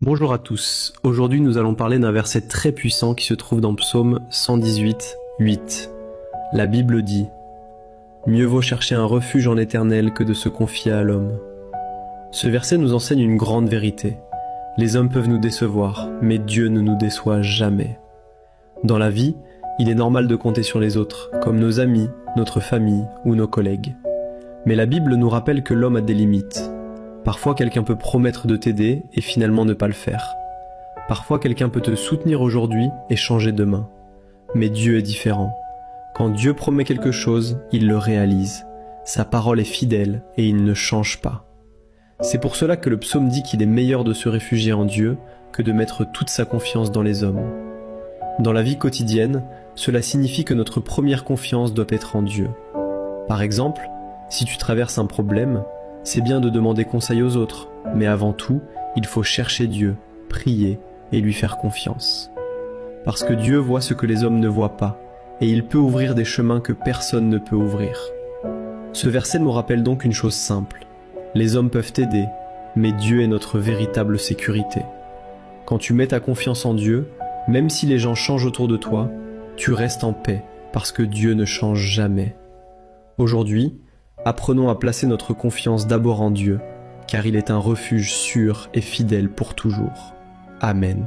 Bonjour à tous, aujourd'hui nous allons parler d'un verset très puissant qui se trouve dans Psaume 118, 8. La Bible dit « Mieux vaut chercher un refuge en l'Éternel que de se confier à l'homme ». Ce verset nous enseigne une grande vérité. Les hommes peuvent nous décevoir, mais Dieu ne nous déçoit jamais. Dans la vie, il est normal de compter sur les autres, comme nos amis, notre famille ou nos collègues. Mais la Bible nous rappelle que l'homme a des limites. Parfois quelqu'un peut promettre de t'aider et finalement ne pas le faire. Parfois quelqu'un peut te soutenir aujourd'hui et changer demain. Mais Dieu est différent. Quand Dieu promet quelque chose, il le réalise. Sa parole est fidèle et il ne change pas. C'est pour cela que le psaume dit qu'il est meilleur de se réfugier en Dieu que de mettre toute sa confiance dans les hommes. Dans la vie quotidienne, cela signifie que notre première confiance doit être en Dieu. Par exemple, si tu traverses un problème, c'est bien de demander conseil aux autres, mais avant tout, il faut chercher Dieu, prier et lui faire confiance. Parce que Dieu voit ce que les hommes ne voient pas, et il peut ouvrir des chemins que personne ne peut ouvrir. Ce verset nous rappelle donc une chose simple. Les hommes peuvent t'aider, mais Dieu est notre véritable sécurité. Quand tu mets ta confiance en Dieu, même si les gens changent autour de toi, tu restes en paix, parce que Dieu ne change jamais. Aujourd'hui, apprenons à placer notre confiance d'abord en Dieu, car il est un refuge sûr et fidèle pour toujours. Amen.